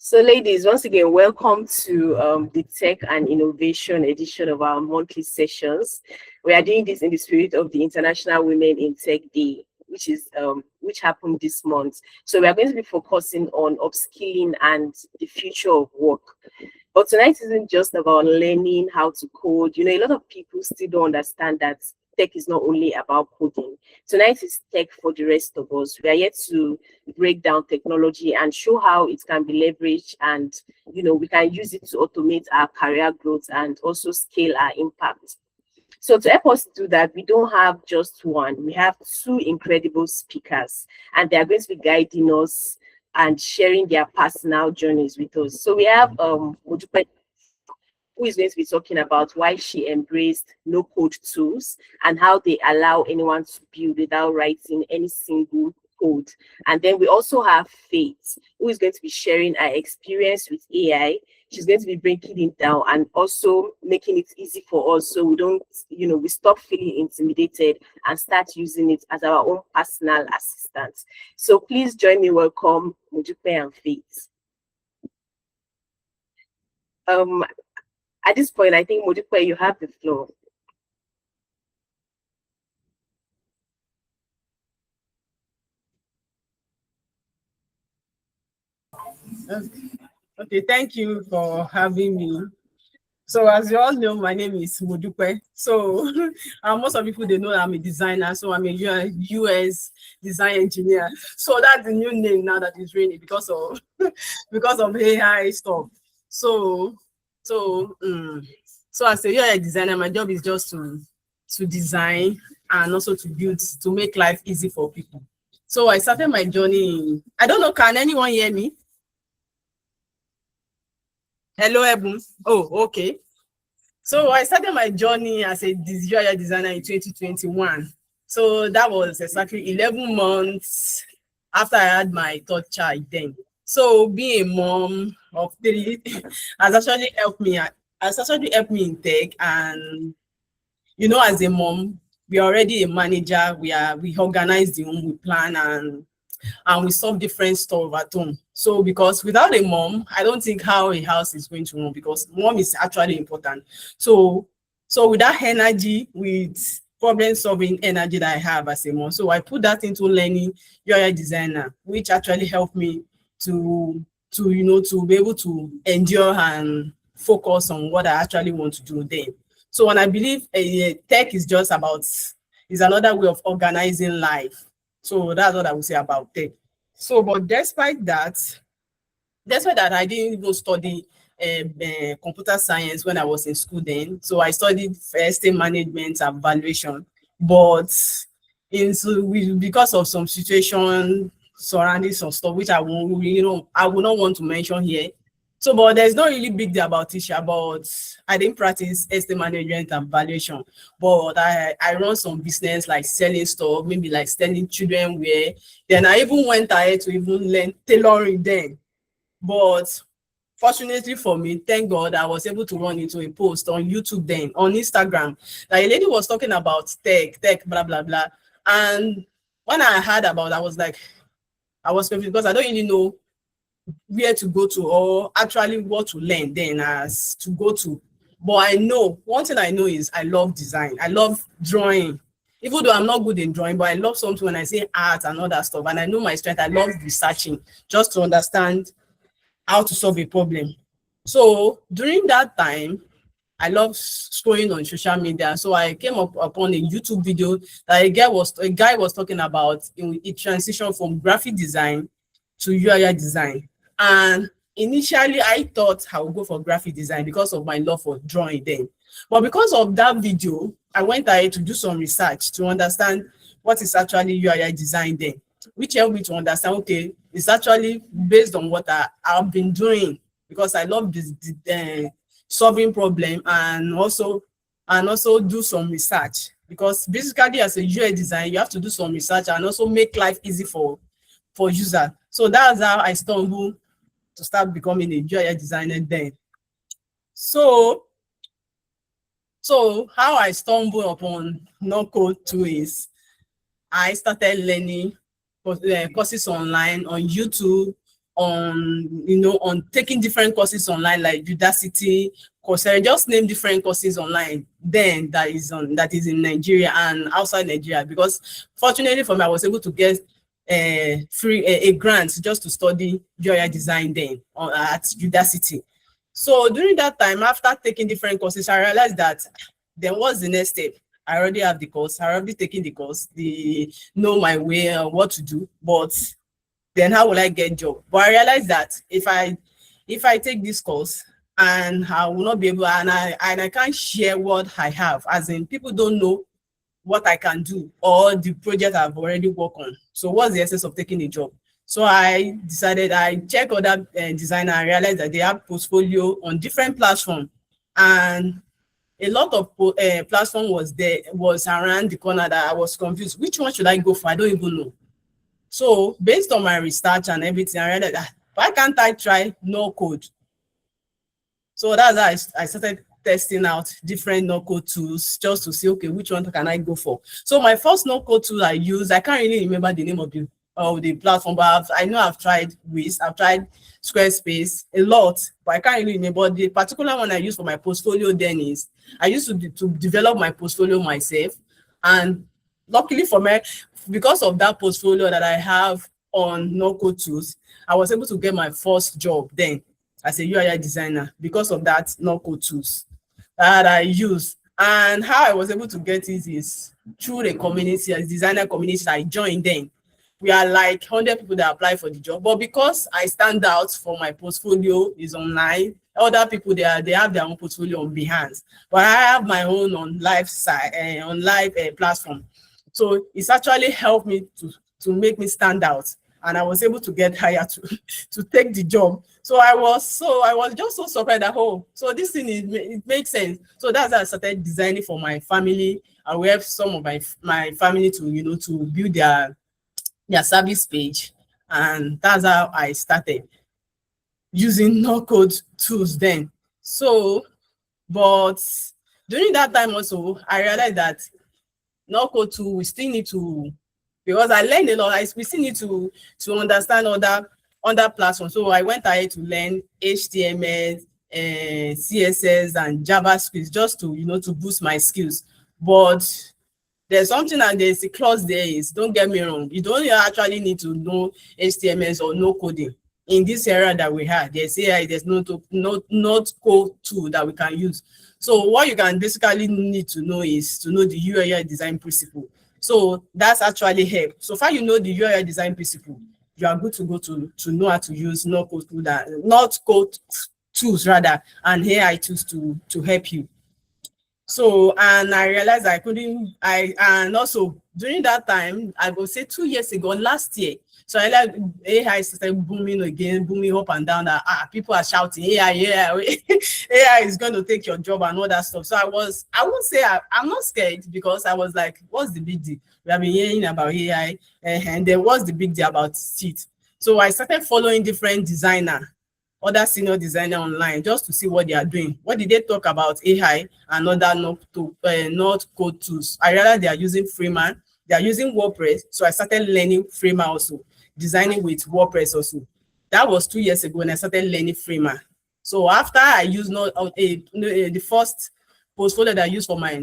So ladies, once again, welcome to the Tech and Innovation edition of our monthly sessions. We are doing this in the spirit of the International Women in Tech Day, which happened this month. So we are going to be focusing on upskilling and the future of work. But tonight isn't just about learning how to code. You know, a lot of people still don't understand that tech is not only about coding. Tonight is tech for the rest of us. We are yet to break down technology and show how it can be leveraged, and we can use it to automate our career growth and also scale our impact. So to help us do that, we don't have just one. We have two incredible speakers, and they are going to be guiding us and sharing their personal journeys with us. So we have Modupe, who is going to be talking about why she embraced no-code tools and how they allow anyone to build without writing any single code. And then we also have Faith, who is going to be sharing her experience with AI. She's going to be breaking it down and also making it easy for us, so we don't, we stop feeling intimidated and start using it as our own personal assistant. So please join me, welcome Modupe and Faith. At this point, I think Modupe, you have the floor. Okay, thank you for having me. So as you all know, my name is Modupe. So most of people, they know I'm a designer. So I'm a US design engineer. So that's the new name now that is really because of AI stuff. So as a UI designer, my job is just to design and also to build, to make life easy for people. So I started my journey. I don't know, can anyone hear me? Hello, Ebun. Oh, okay. So I started my journey as a UI designer in 2021. So that was exactly 11 months after I had my third child then. So being a mom of 3 has actually helped me in tech. And as a mom, we are already a manager. We organize the home, we plan, and we solve different stuff at home. So because without a mom, I don't think how a house is going to run, because mom is actually important. So with that energy, with problem solving energy that I have as a mom, so I put that into learning UI designer, which actually helped me to be able to endure and focus on what I actually want to do then. So when I believe tech is another way of organizing life. So that's what I would say about tech. So, but despite that, I didn't even study computer science when I was in school then. So I studied estate management and valuation. But because of some situation surrounding some stuff, which I will not want to mention here. So, but there's not really big deal about it, but I didn't practice estate management and valuation. But I run some business like selling stuff, maybe like selling children wear. Then I even went ahead to even learn tailoring then. But fortunately for me, thank God, I was able to run into a post on YouTube then, on Instagram. Like a lady was talking about tech, blah, blah, blah. And when I heard about it, I was confused because I don't really know where to go to or actually what to learn then as to go to. But I know, one thing I know is I love design. I love drawing. Even though I'm not good in drawing, but I love something when I say art and all that stuff. And I know my strength. I love researching just to understand how to solve a problem. So during that time, I love scrolling on social media. So I came upon a YouTube video that a guy was talking about a transition from graphic design to UI design. And initially, I thought I would go for graphic design because of my love for drawing then. But because of that video, I went ahead to do some research to understand what is actually UI design then, which helped me to understand, okay, it's actually based on what I've been doing, because I love this solving problem and also do some research, because basically as a UI designer, you have to do some research and also make life easy for user. So that's how I stumbled to start becoming a UI designer then. So how I stumbled upon no-code tool is I started learning courses online on YouTube, on taking different courses online like HERdacity, Coursera, just name different courses online then that is in Nigeria and outside Nigeria, because fortunately for me, I was able to get a grant just to study UI design then at HERdacity. So during that time, after taking different courses, I realized that then what's the next step? I already have the course, I already taken the course, know my way, what to do, but then how will I get job? But I realized that if I take this course and I will not be able, and I can't share what I have, as in people don't know what I can do or the project I've already worked on. So what's the essence of taking a job? So I decided, I check other designer and realized that they have portfolio on different platforms, and a lot of platform was around the corner that I was confused. Which one should I go for? I don't even know. So based on my research and everything, I realized that why can't I try no code? So that's how I started testing out different no code tools just to see, okay, which one can I go for? So my first no code tool I used, I can't really remember the name of the platform, but I know I've tried Wiz, I've tried Squarespace, a lot, but I can't really remember. The particular one I used for my portfolio then is, I used to develop my portfolio myself, and luckily for me, because of that portfolio that I have on no code tools, I was able to get my first job then as a UI designer because of that no code tools that I use. And how I was able to get it is through the community, as designer community I joined then. We are like 100 people that apply for the job, but because I stand out for my portfolio is online, other people they have their own portfolio on Behance, but I have my own on live site, on live platform. So it's actually helped me to make me stand out, and I was able to get hired to take the job. So I was just so surprised that, oh, so this thing it makes sense. So that's how I started designing for my family. I will help some of my family to to build their service page, and that's how I started using no code tools then. So, but during that time also, I realized that no code tool we still need to, because I learned a lot. We still need to understand other platforms. So I went ahead to learn HTML, CSS, and JavaScript just to to boost my skills. But there's something, and there's a clause there is, don't get me wrong, you don't actually need to know HTML or no coding. In this era that we have, there's AI, there's no code tool that we can use. So what you can basically need to know is to know the UI design principle. So that's actually help. So far you know the UI design principle, you are good to go to know how to use no code tool, not code tools rather, and AI tools to help you. So, and I realized and also during that time, I would say 2 years ago, last year, so I like AI started booming up and down, that people are shouting AI AI is going to take your job and all that stuff. So I won't say I'm not scared, because I was like, what's the big deal? We have been hearing about AI, and then what's the big deal about it? So I started following different other senior designer online just to see what they are doing. What did they talk about AI and other not code tools? I realized they are using Freeman, they are using WordPress. So I started learning Freeman also, designing with WordPress also. That was 2 years ago when I started learning Freeman. So after I used the first portfolio that I used for my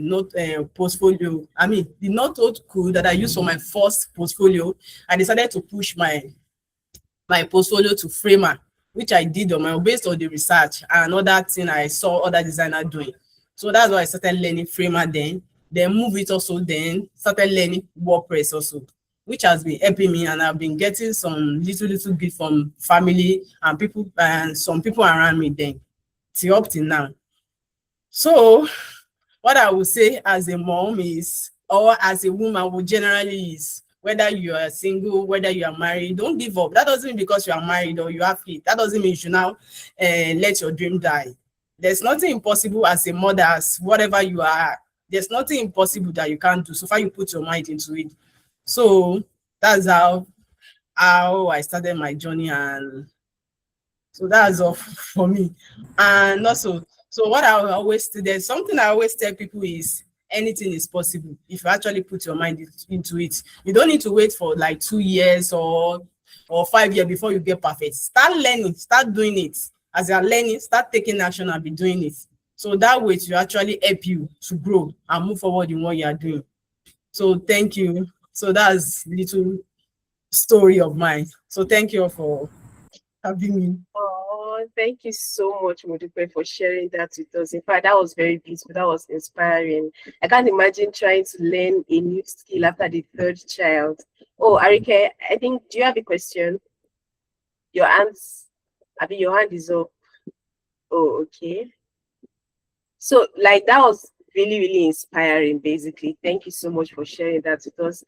portfolio, the not code that I used for my first portfolio, I decided to push my portfolio to Freeman, which I did on my own based on the research and other thing I saw other designers doing. So that's why I started learning Framer then move it also, then started learning WordPress also, which has been helping me, and I've been getting some little gift from family and people and some people around me then till up till now. So what I would say as a mom is, or as a woman would generally is, whether you are single, whether you are married, don't give up. That doesn't mean because you are married or you have kids, that doesn't mean you should now let your dream die. There's nothing impossible as a mother, as whatever you are. There's nothing impossible that you can't do so far you put your mind into it. So that's how I started my journey, and so that's all for me. And also, so what there's something I always tell people is, anything is possible if you actually put your mind into it. You don't need to wait for like 2 years or or 5 years before you get perfect. Start learning, start doing it. As you are learning, start taking action and be doing it. So that way to actually help you to grow and move forward in what you are doing. So thank you. So that's little story of mine. So thank you for having me. Oh, thank you so much, Modupe, for sharing that with us. In fact, that was very beautiful. That was inspiring. I can't imagine trying to learn a new skill after the third child. Oh, Arike, I think, do you have a question? Your hands, your hand is up. Oh, okay. So, like, that was really, really inspiring, basically. Thank you so much for sharing that with us.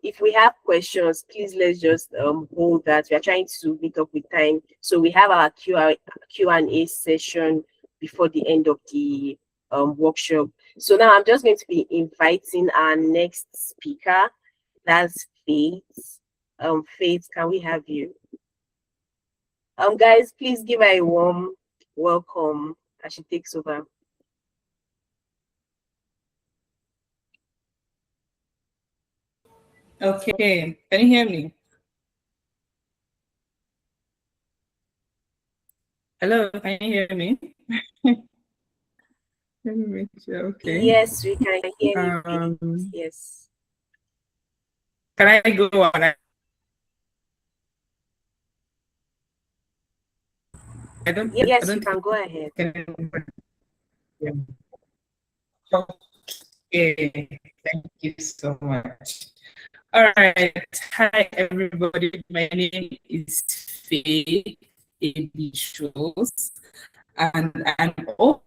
If we have questions, please let's just hold that. We are trying to meet up with time. So we have our Q&A session before the end of the workshop. So now I'm just going to be inviting our next speaker. That's Faith. Faith, can we have you? Guys, please give her a warm welcome as she takes over. Okay, can you hear me? Hello, can you hear me? Let me make sure. Okay. Yes, we can hear you. Yes. Can I go on? Yes, you can go ahead. Okay, thank you so much. All right, hi everybody. My name is Faith Schulze, and I'm also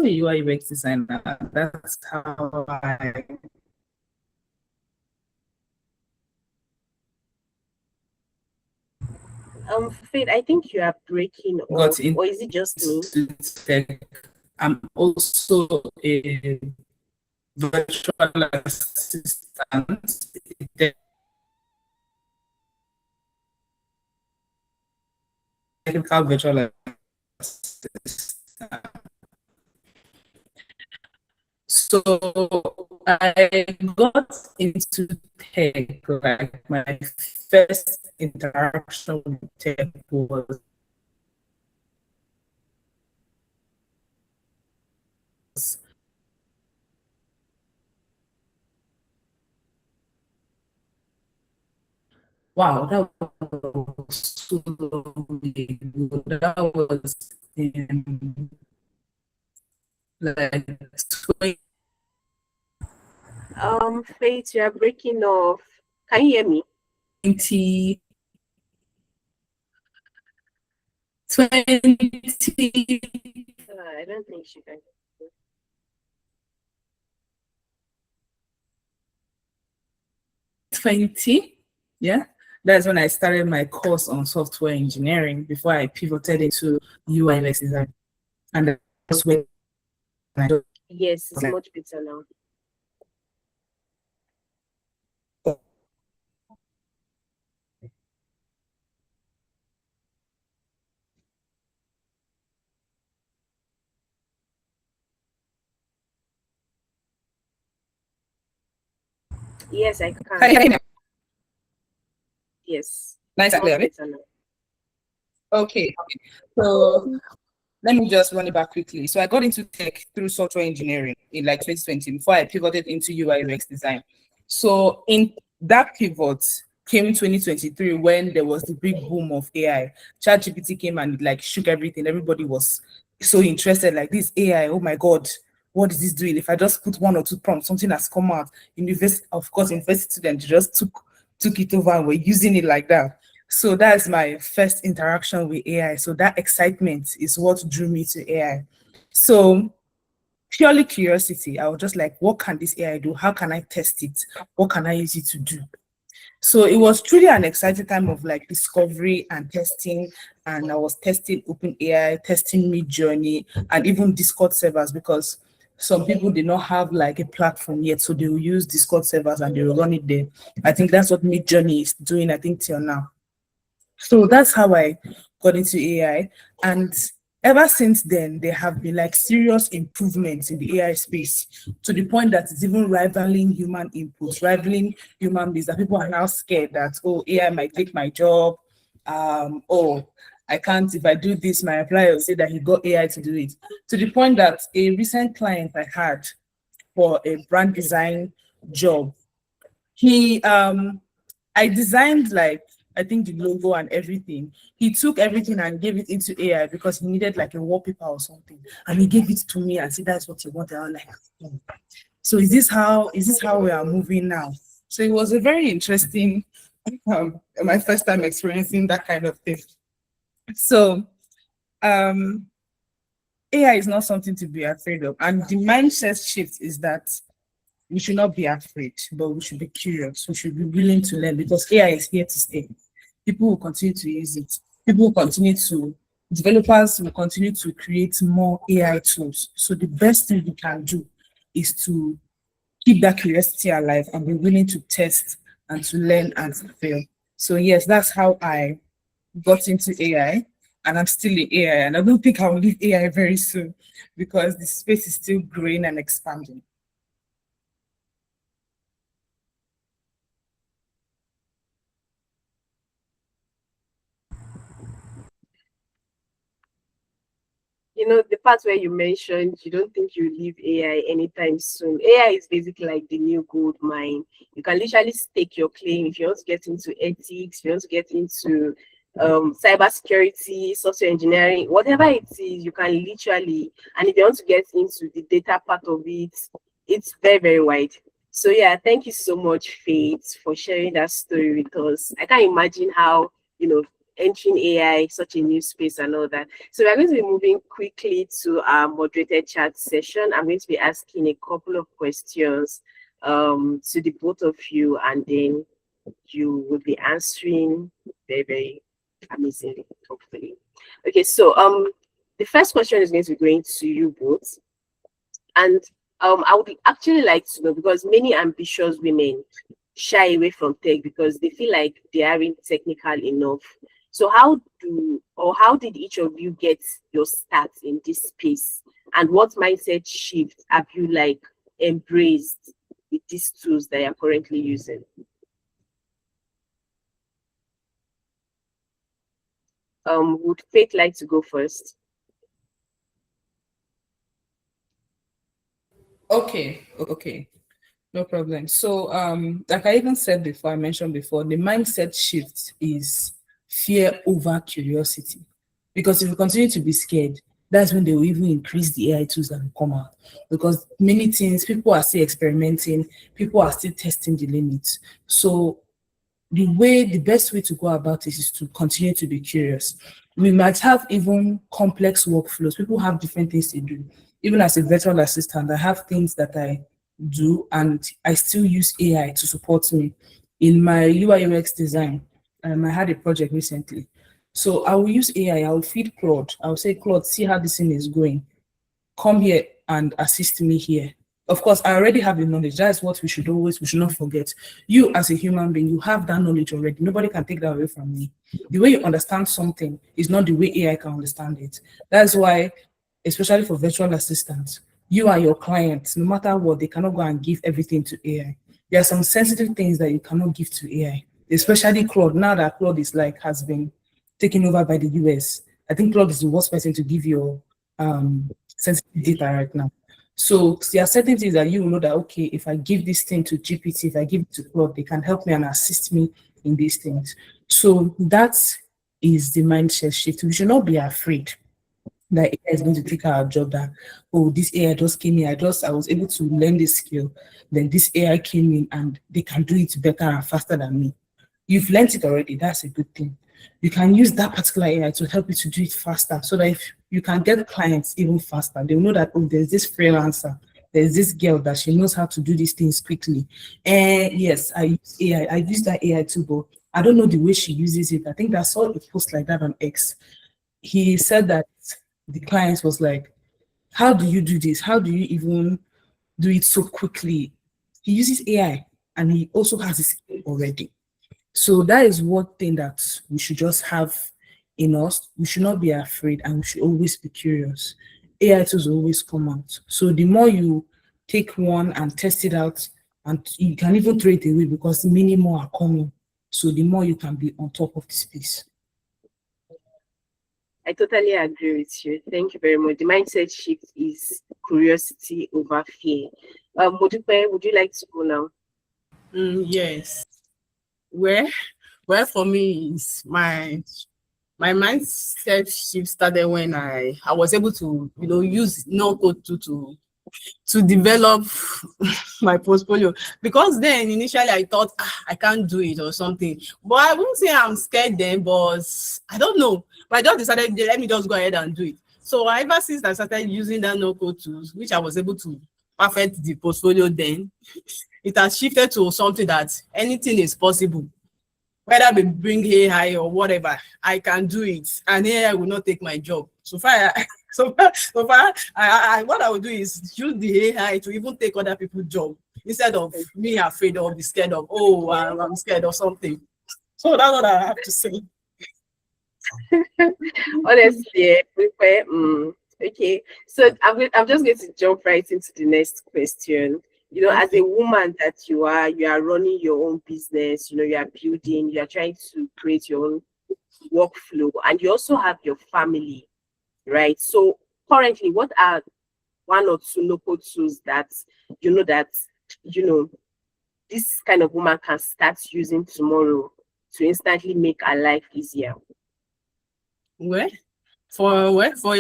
a UI UX designer. That's how I Faith, I think you are breaking off, or is it just me? I'm also a virtual assistant. Technical virtual assistant. So I got into tech, like my first interaction with tech was wow, that was so long ago. That was in like 20. Faith, you are breaking off. Can you hear me? 20. I don't think she can. 20, yeah, that's when I started my course on software engineering before I pivoted into UI UX design, and that's when yes, it's much better now. Yes, I can. Yes. Nice. Okay. So let me just run it back quickly. So I got into tech through software engineering in like 2020 before I pivoted into UI UX design. So in that pivot came in 2023 when there was the big boom of AI. ChatGPT came and like shook everything. Everybody was so interested, like this AI, oh my God, what is this doing? If I just put one or two prompts, something has come out. University, of course, university students just took it over and were using it like that. So that's my first interaction with AI. So that excitement is what drew me to AI. So purely curiosity, I was just like, what can this AI do? How can I test it? What can I use it to do? So it was truly an exciting time of like discovery and testing. And I was testing OpenAI, testing Midjourney, and even Discord servers, because some people did not have like a platform yet. So they will use Discord servers and they will run it there. I think that's what Midjourney is doing, I think, till now. So that's how I got into AI. And Ever since then, there have been like serious improvements in the AI space to the point that it's even rivaling human inputs, rivaling human beings, that people are now scared that, oh, AI might take my job. Oh, I can't, if I do this, my employer will say that he got AI to do it. To the point that a recent client I had for a brand design job, he I designed like, I think the logo and everything. He took everything and gave it into AI because he needed like a wallpaper or something. And he gave it to me and said that's what he wanted. I was like, "Hmm. So is this how we are moving now?" So it was a very interesting my first time experiencing that kind of thing. So AI is not something to be afraid of. And the mindset shift is that we should not be afraid, but we should be curious. We should be willing to learn because AI is here to stay. People will continue to use it. People will continue to, developers will continue to create more AI tools. So the best thing we can do is to keep that curiosity alive and be willing to test and to learn and to fail. So yes, that's how I got into AI, and I'm still in AI, and I don't think I'll leave AI very soon because the space is still growing and expanding. The part where you mentioned you don't think you leave AI anytime soon. AI is basically like the new gold mine. You can literally stake your claim if you want to get into ethics, if you want to get into cybersecurity, software engineering, whatever it is, you can literally, and if you want to get into the data part of it, it's very, very wide. So yeah, thank you so much, Faith, for sharing that story with us. I can't imagine how, entering AI, such a new space and all that. So we're going to be moving quickly to our moderated chat session. I'm going to be asking a couple of questions to the both of you, and then you will be answering very, very amazingly, hopefully. Okay, so the first question is going to be going to you both. And I would actually like to know, because many ambitious women shy away from tech because they feel like they aren't technical enough. So how did each of you get your start in this space? And what mindset shift have you like embraced with these tools that you're currently using? Would Faith like to go first? Okay, no problem. So, like I even said before, I mentioned before, the mindset shift is fear over curiosity. Because if you continue to be scared, that's when they will even increase the AI tools that will come out. Because many things, people are still experimenting, people are still testing the limits. So the best way to go about it is to continue to be curious. We might have even complex workflows. People have different things to do. Even as a virtual assistant, I have things that I do, and I still use AI to support me in my UI UX design. I had a project recently. So I will use AI, I will feed Claude. I will say, Claude, see how this thing is going. Come here and assist me here. Of course, I already have the knowledge. That's what we should not forget. You as a human being, you have that knowledge already. Nobody can take that away from me. The way you understand something is not the way AI can understand it. That's why, especially for virtual assistants, you are your clients. No matter what, they cannot go and give everything to AI. There are some sensitive things that you cannot give to AI, especially Claude. Now that Claude is has been taken over by the US, I think Claude is the worst person to give your sensitive data right now. So there are certain things that you will know that, okay, if I give this thing to GPT, if I give it to Claude, they can help me and assist me in these things. So that is the mindset shift. We should not be afraid that AI is going to take our job, that, oh, this AI just came in, I was able to learn this skill, then this AI came in and they can do it better and faster than me. You've learned it already, that's a good thing. You can use that particular AI to help you to do it faster, so that if you can get clients even faster, they'll know that, oh, there's this freelancer, there's this girl that she knows how to do these things quickly. And yes, I use AI, I use that AI too, but I don't know the way she uses it. I think I saw a post like that on X. He said that the client was like, how do you do this? How do you even do it so quickly? He uses AI and he also has his skill already. So that is one thing that we should just have in us, we should not be afraid and we should always be curious. AI tools will always come out. So the more you take one and test it out, and you can even throw it away because many more are coming. So the more you can be on top of the space. I totally agree with you. Thank you very much. The mindset shift is curiosity over fear. Modupe, would you like to go now? Yes. Where for me is my mindset shift started when I was able to use no code to develop my portfolio, because then initially I thought I can't do it or something, but I wouldn't say I'm scared then, but I don't know, but I just decided, let me just go ahead and do it. So ever since I started using that no code tools, which I was able to perfect the portfolio, then it has shifted to something that anything is possible. Whether we bring AI or whatever, I can do it, and AI will not take my job. So far, what I will do is use the AI to even take other people's job instead of me afraid or be scared of, I'm scared or something. So that's what I have to say. Honestly, okay. So I'm just going to jump right into the next question. As a woman that you are running your own business, you are building, you are trying to create your own workflow, and you also have your family, right? So currently, what are one or two local tools that this kind of woman can start using tomorrow to instantly make her life easier? For a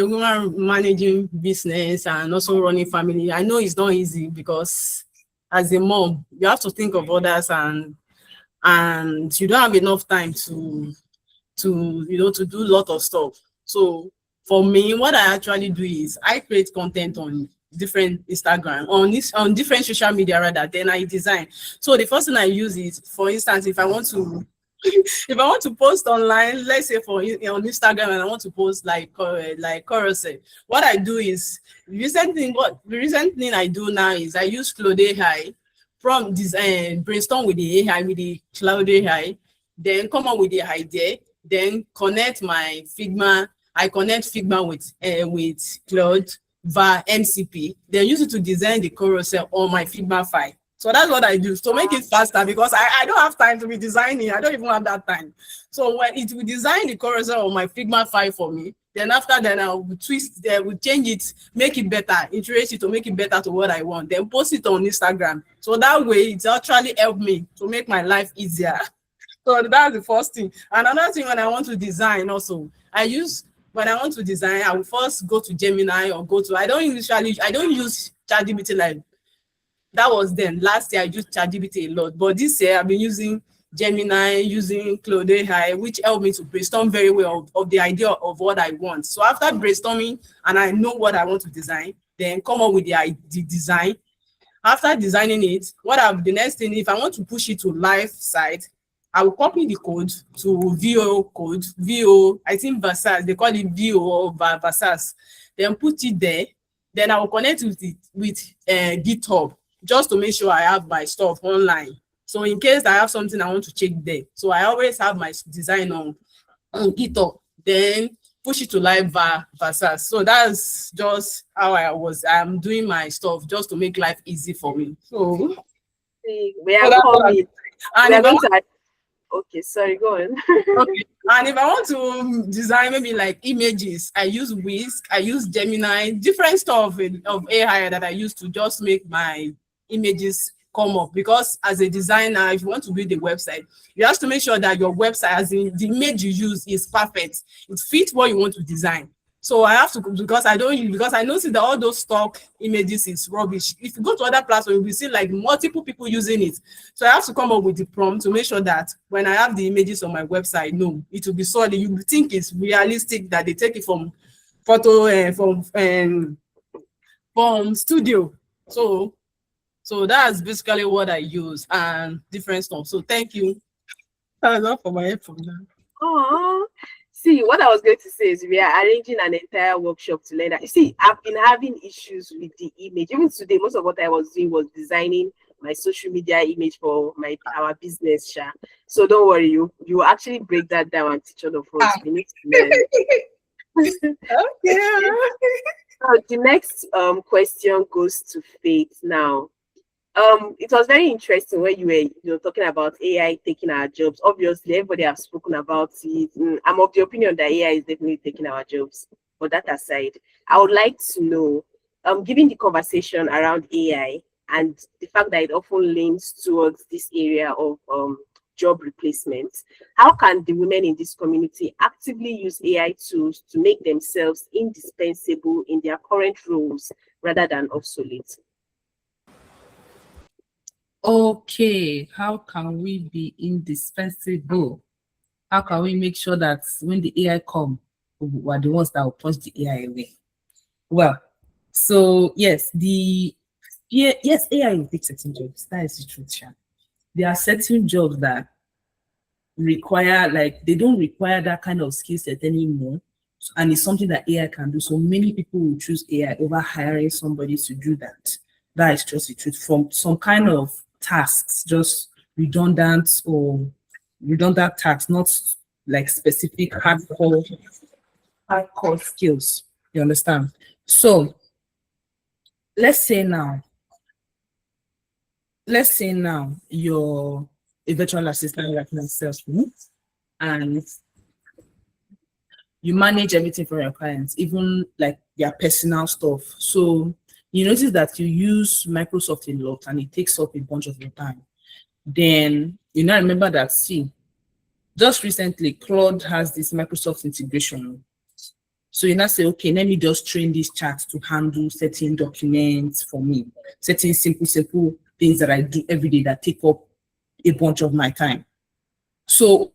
woman managing business and also running family, I know it's not easy, because as a mom, you have to think of others, and you don't have enough time to do a lot of stuff. So for me, what I actually do is I create content on different Instagram, on different social media rather, then I design. So the first thing I use is, for instance, if I want to post online, let's say on Instagram, and I want to post like carousel, what I do is, the recent thing I do now is I use Cloud AI, from design, brainstorm with the AI, with the Cloud AI, then come up with the idea, then connect my Figma. I connect Figma with Cloud via MCP, then use it to design the carousel on my Figma file. So that's what I do to make it faster, because I don't have time to be designing. I don't even have that time. So when it will design the carousel on my Figma file for me, then after that I will change it, make it better, iterate it to make it better to what I want, then post it on Instagram. So that way it actually helped me to make my life easier. So that's the first thing. And another thing, when I want to design also, when I want to design, I will first go to Gemini or I don't use ChatGPT like that was then. Last year I used ChatGPT a lot, but this year I've been using Gemini, using Cloud AI, which helped me to brainstorm very well of the idea of what I want. So after brainstorming and I know what I want to design, then come up with the design. After designing it, the next thing, if I want to push it to live site, I will copy the code to VO, I think Versas, they call it VO or Versas. Then put it there. Then I will connect with GitHub, just to make sure I have my stuff online. So in case I have something I want to check there, so I always have my design on GitHub, then push it to live Versas. So that's just how I'm doing my stuff, just to make life easy for me. So we are coming. Okay, sorry, go on. Okay. And if I want to design maybe like images, I use Whisk, I use Gemini, different stuff of AI that I use to just make my images come up. Because as a designer, if you want to build a website, you have to make sure that your website, as in the image you use, is perfect. It fits what you want to design. So I have to, because I noticed that all those stock images is rubbish. If you go to other platforms, you will see like multiple people using it. So I have to come up with the prompt to make sure that when I have the images on my website, no, it will be solid. You will think it's realistic, that they take it from from studio. So that's basically what I use, and different stuff. So thank you. That's all for my help from that. Oh. See, what I was going to say is we are arranging an entire workshop to learn that. You see, I've been having issues with the image. Even today, most of what I was doing was designing my social media image for our business, Sha. So don't worry, you actually break that down and teach all of us. We need to learn. Okay. So the next question goes to Faith now. It was very interesting when you were talking about AI taking our jobs. Obviously, everybody have spoken about it. I'm of the opinion that AI is definitely taking our jobs. But that aside, I would like to know, given the conversation around AI and the fact that it often leans towards this area of job replacement, how can the women in this community actively use AI tools to make themselves indispensable in their current roles rather than obsolete? Okay, how can we be indispensable? How can we make sure that when the AI come, we're the ones that will punch the AI away? Well, so yes, yes, AI will take certain jobs. That is the truth, Sha. There are certain jobs that require, like, they don't require that kind of skill set anymore, and it's something that AI can do. So many people will choose AI over hiring somebody to do that. That is just the truth. From some kind of tasks, just redundant tasks, not like specific hardcore skills. You understand? So let's say now you're a virtual assistant like myself, and you manage everything for your clients, even like their personal stuff. So you notice that you use Microsoft a lot and it takes up a bunch of your time. Then you now remember that, see, just recently Claude has this Microsoft integration. So you now say, okay, let me just train this chat to handle certain documents for me, certain simple things that I do every day that take up a bunch of my time. So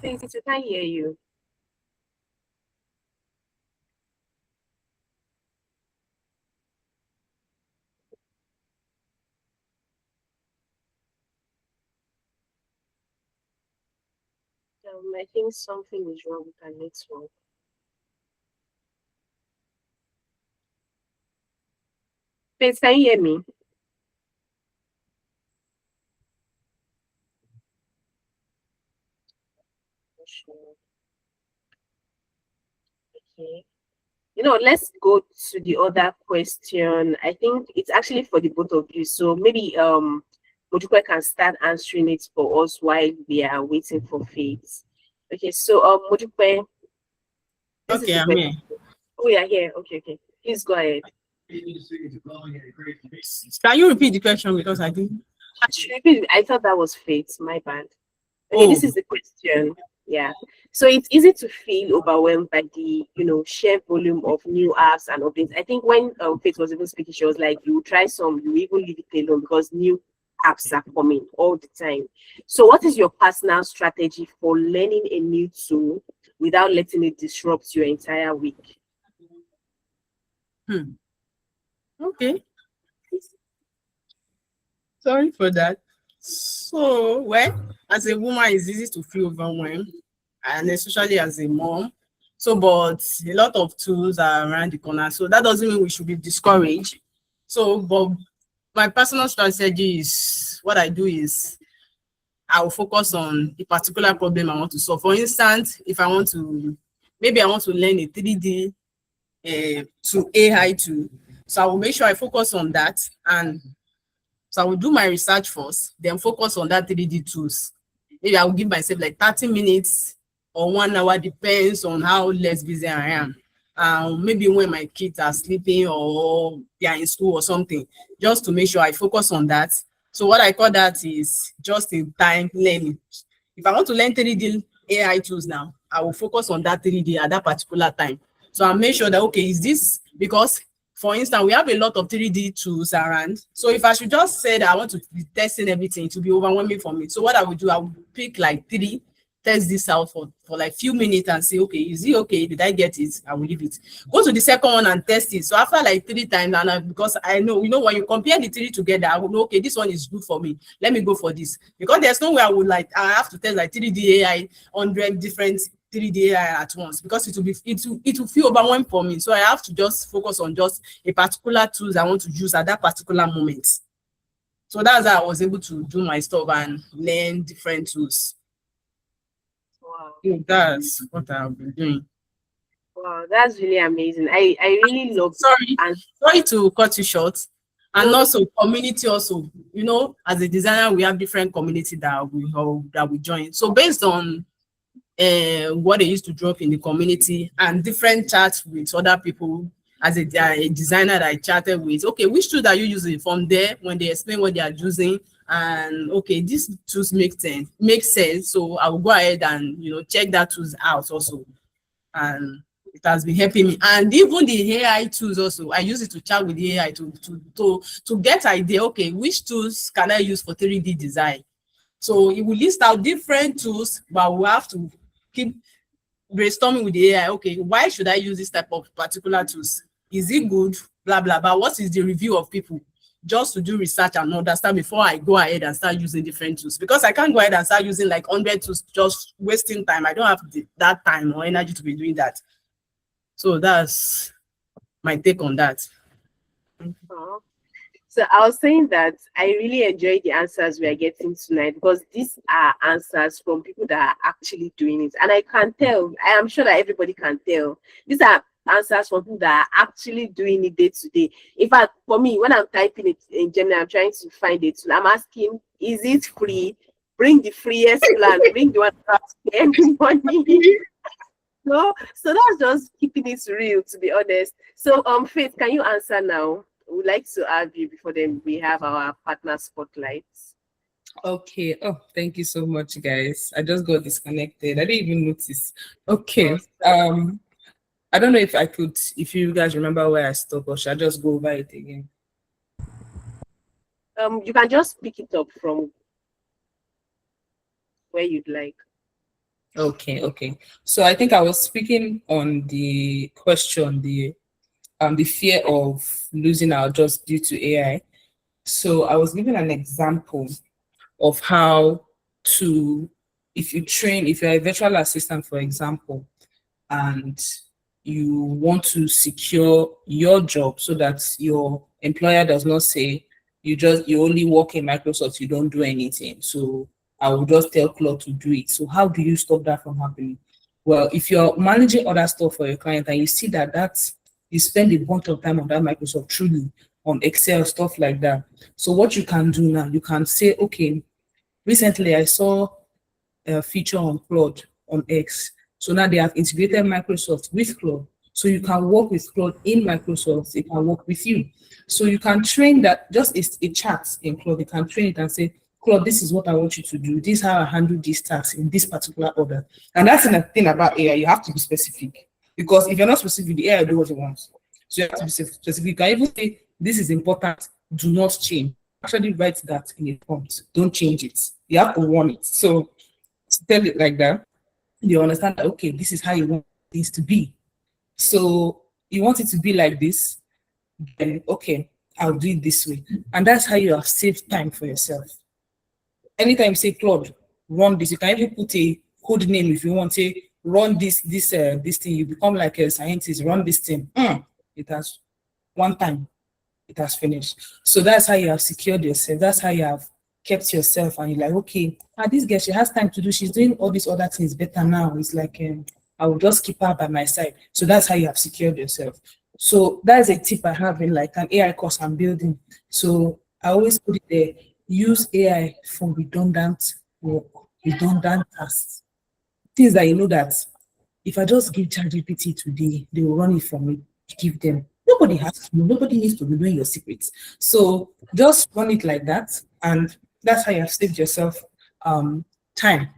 Faith, I can't hear you. I think something is wrong with our network. Faith, can you hear me? Sure. Okay. Let's go to the other question. I think it's actually for the both of you. So maybe Modupe can start answering it for us while we are waiting for Faith. Okay, so Modupe, this is Okay, the I'm question. here. Oh, yeah, here. Okay. Please go ahead. Can you repeat the question, because I think I thought that was Faith. My bad. Okay, oh this is the question. Yeah. So it's easy to feel overwhelmed by the, sheer volume of new apps and updates. I think when Faith was even speaking, she was like, you try some, you even leave it alone because new apps are coming all the time. So what is your personal strategy for learning a new tool without letting it disrupt your entire week? okay. Sorry for that. So, well, as a woman, it's easy to feel overwhelmed, and especially as a mom. So, but a lot of tools are around the corner. So that doesn't mean we should be discouraged. So, but my personal strategy is, what I do is I will focus on the particular problem I want to solve. For instance, if I want to, maybe I want to learn a 3D to AI tool. So I will make sure I focus on that, and so I will do my research first, then focus on that 3D tools. Maybe I will give myself like 30 minutes or 1 hour, depends on how less busy I am. Maybe when my kids are sleeping or they are in school or something, just to make sure I focus on that. So what I call that is just in time learning. If I want to learn 3D AI tools now, I will focus on that 3D at that particular time. So I'll make sure that, okay, is this, because for instance, we have a lot of 3D tools around. So if I should just say that I want to be testing everything, it will be overwhelming for me. So what I would do, I would pick like three test this out for like few minutes and say, okay, is it okay? Did I get it? I will leave it. Go to the second one and test it. So after like 3 times, and because I know, when you compare the 3 together, I will know, okay, this one is good for me. Let me go for this. Because there's no way I have to test like 3D AI, 100 different 3D AI at once, because it will feel overwhelmed for me. So I have to just focus on just a particular tools I want to use at that particular moment. So that's how I was able to do my stuff and learn different tools. Wow. So that's what I've been doing. Wow, that's really amazing. I really love. Sorry to cut you short. And also community also, as a designer, we have different community that we join. So based on what they used to drop in the community and different chats with other people, as a designer that I chatted with, okay, which tool are you using? From there, when they explain what they are using, and okay, these tools make sense. So I will go ahead and check that tools out also, and it has been helping me. And even the AI tools also, I use it to chat with the AI to get idea. Okay, which tools can I use for 3D design? So it will list out different tools, but we have to keep brainstorming with the AI. Okay, why should I use this type of particular tools? Is it good? Blah blah. But what is the review of people? Just to do research and understand before I go ahead and start using different tools, because I can't go ahead and start using like 100 tools, just wasting time. I don't have that time or energy to be doing that. So that's my take on that. So I was saying that I really enjoy the answers we are getting tonight, because these are answers from people that are actually doing it. And I can tell, I am sure that everybody can tell, these are answers from people that are actually doing it day to day. In fact, for me, when I'm typing it in Gemini, I'm trying to find it. I'm asking, is it free? Bring the freest plan, bring the one that any money. So that's just keeping it real, to be honest. So Faith, can you answer now? We'd like to have you before then we have our partner spotlights. Okay. Oh, thank you so much, guys. I just got disconnected. I didn't even notice. Okay. I don't know if you guys remember where I stopped, or should I just go over it again? You can just pick it up from where you'd like. Okay. So I think I was speaking on the question, the fear of losing our jobs due to AI. So I was giving an example of how if you're a virtual assistant, for example, and you want to secure your job so that your employer does not say you only work in Microsoft, you don't do anything. So I will just tell Claude to do it. So how do you stop that from happening? Well, if you're managing other stuff for your client and you see that you spend a bunch of time on that Microsoft, truly on Excel, stuff like that. So what you can do now, you can say, okay, recently I saw a feature on Claude on X. So now they have integrated Microsoft with Claude. So you can work with Claude in Microsoft, it can work with you. So you can train that, just a chat in Claude, you can train it and say, Claude, this is what I want you to do. This is how I handle these tasks in this particular order. And that's the thing about AI, you have to be specific. Because if you're not specific, the AI will do what it wants. So you have to be specific. You can even say, this is important, do not change. Actually write that in a prompt. Don't change it. You have to warn it. So tell it like that. You understand that, okay, this is how you want things to be. So you want it to be like this, then okay, I'll do it this way. And that's how you have saved time for yourself. Anytime you say, Claude, run this, you can even put a code name if you want to run this thing. You become like a scientist, run this thing. It has one time, it has finished. So that's how you have secured yourself. That's how you have kept yourself, and you're like, okay, this girl, she has time to do, she's doing all these other things better now. It's like, I will just keep her by my side. So that's how you have secured yourself. So that's a tip I have in like an AI course I'm building. So I always put it there, use AI for redundant work, redundant tasks. Things that you know that if I just give ChatGPT today, they will run it for me, give them. Nobody has to know, nobody needs to be knowing your secrets. So just run it like that, and that's how you have saved yourself time.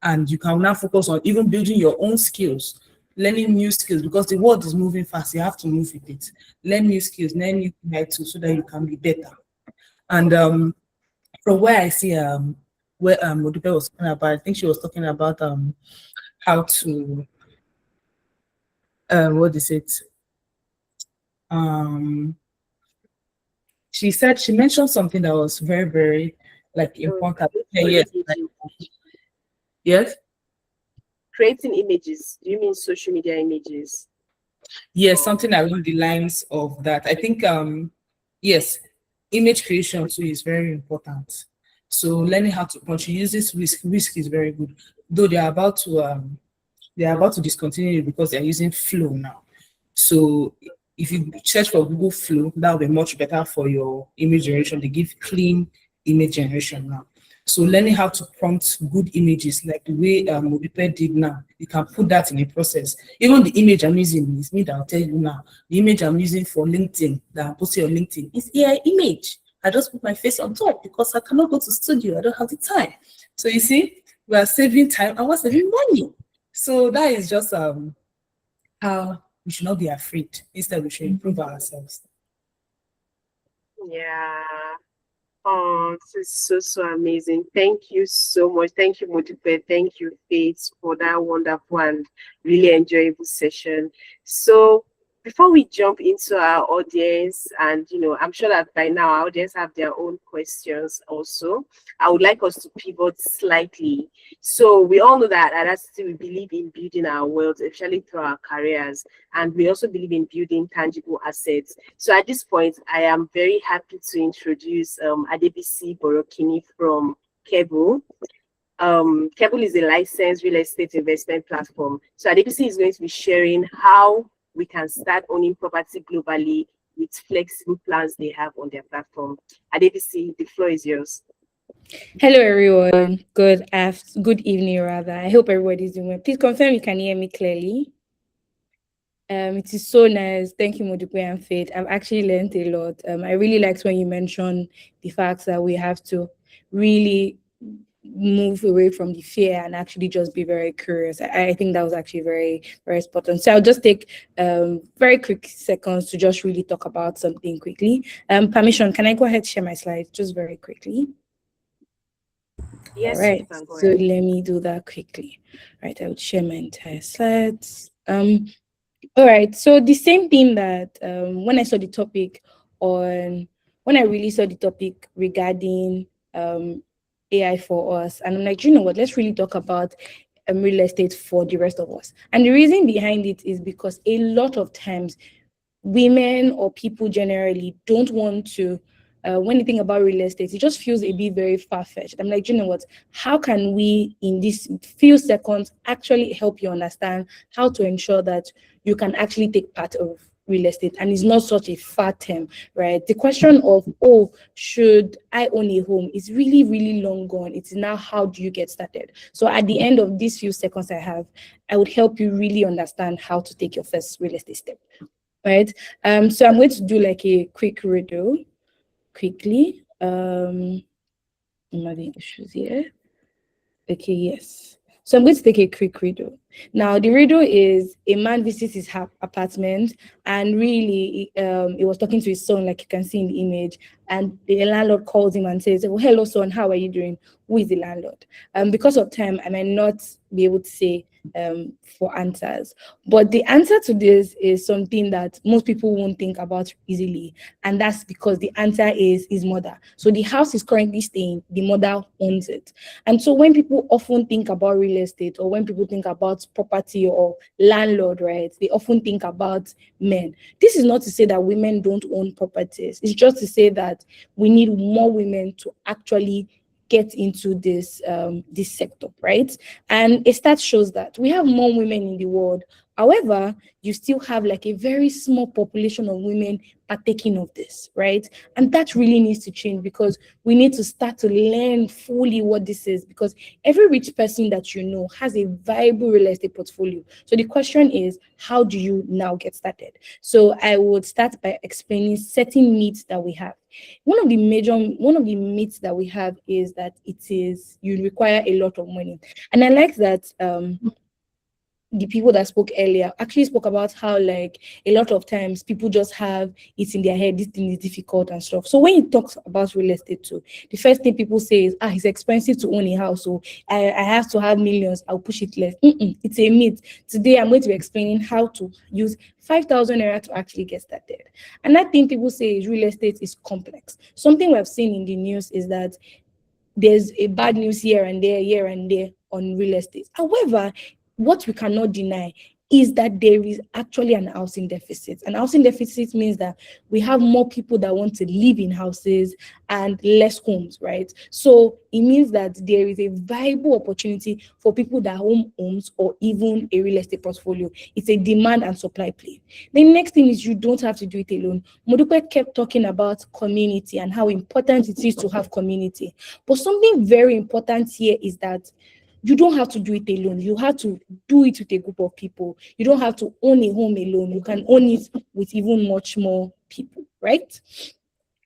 And you can now focus on even building your own skills, learning new skills, because the world is moving fast. You have to move with it. Learn new skills, learn new tools so that you can be better. And from where I see where Modupe was talking about. I think she was talking about how to what is it? She said she mentioned something that was very, very like important. Yes, like, yes. Creating images. Do you mean social media images? Yes, something along the lines of that. I think yes, image creation too is very important. So learning how to, when she uses risk is very good. Though they are about to discontinue it because they're using Flow now. So if you search for Google Flow, that will be much better for your image generation. They give clean image generation now. So learning how to prompt good images like the way Modupe did now, you can put that in a process. Even the image I'm using is me that I'll tell you now. The image I'm using for LinkedIn, that I'm posting on LinkedIn, is AI image. I just put my face on top because I cannot go to studio. I don't have the time. So you see, we are saving time and we're saving money. So that is just how we should not be afraid. Instead, we should improve ourselves. Yeah. Oh, this is so amazing. Thank you so much. Thank you, Modupe. Thank you, Faith, for that wonderful and really enjoyable session. So before we jump into our audience, and I'm sure that by now our audience have their own questions also, I would like us to pivot slightly. So we all know that at HERdacity we believe in building our wealth, especially through our careers, and we also believe in building tangible assets. So at this point, I am very happy to introduce Adebisi Borokinni from Keble. Keble is a licensed real estate investment platform. So Adebisi is going to be sharing how we can start owning property globally with flexible plans they have on their platform. Adebisi, the floor is yours. Hello, everyone. Good evening, rather. I hope everybody's doing well. Please confirm you can hear me clearly. It is so nice. Thank you, Modupe and Faith. I've actually learned a lot. I really liked when you mentioned the fact that we have to really move away from the fear and actually just be very curious. I think that was actually very, very important. So I'll just take very quick seconds to just really talk about something quickly. Permission, can I go ahead and share my slides just very quickly? Yes, all right, you can go so ahead. let me do that quickly. Right, I would share my entire slides. All right, so the same thing that when I really saw the topic regarding AI for us, and I'm like, you know what, let's really talk about real estate for the rest of us. And the reason behind it is because a lot of times women or people generally don't want to, when you think about real estate, it just feels a bit very far-fetched. I'm like, you know what, how can we in these few seconds actually help you understand how to ensure that you can actually take part of real estate and it's not such a far term, right? The question of, oh, should I own a home is really, really long gone. It's now, how do you get started? So at the end of these few seconds I have, I would help you really understand how to take your first real estate step, right? So I'm going to do like a quick riddle quickly. I'm having issues here. Okay, yes. So I'm going to take a quick riddle. Now, the riddle is: a man visits his apartment, and really, he was talking to his son, like you can see in the image, and the landlord calls him and says, "Oh, hello, son, how are you doing? Who is the landlord?" Because of time, I might not be able to say for answers, but the answer to this is something that most people won't think about easily, and that's because the answer is his mother. So the house is currently staying, the mother owns it. And so when people often think about real estate, or when people think about property or landlord, right, they often think about men. This is not to say that women don't own properties. It's just to say that we need more women to actually get into this this sector, right? And a stat shows that we have more women in the world. However, you still have like a very small population of women partaking of this, right? And that really needs to change, because we need to start to learn fully what this is, because every rich person that you know has a viable real estate portfolio. So the question is, how do you now get started? So I would start by explaining certain myths that we have. One of the myths that we have is that you require a lot of money. And I like that the people that spoke earlier actually spoke about how like a lot of times people just have it in their head, this thing is difficult and stuff. So when you talk about real estate too, the first thing people say is, it's expensive to own a house, so I have to have millions, I'll push it less. It's a myth. Today I'm going to be explaining how to use 5,000 naira to actually get started. And that thing people say is real estate is complex. Something we've seen in the news is that there's a bad news here and there on real estate. However, what we cannot deny is that there is actually an housing deficit. An housing deficit means that we have more people that want to live in houses and less homes, right? So it means that there is a viable opportunity for people that own homes or even a real estate portfolio. It's a demand and supply play. The next thing is you don't have to do it alone. Modupe kept talking about community and how important it is to have community. But something very important here is that you don't have to do it alone. You have to do it with a group of people. You don't have to own a home alone. You can own it with even much more people, right?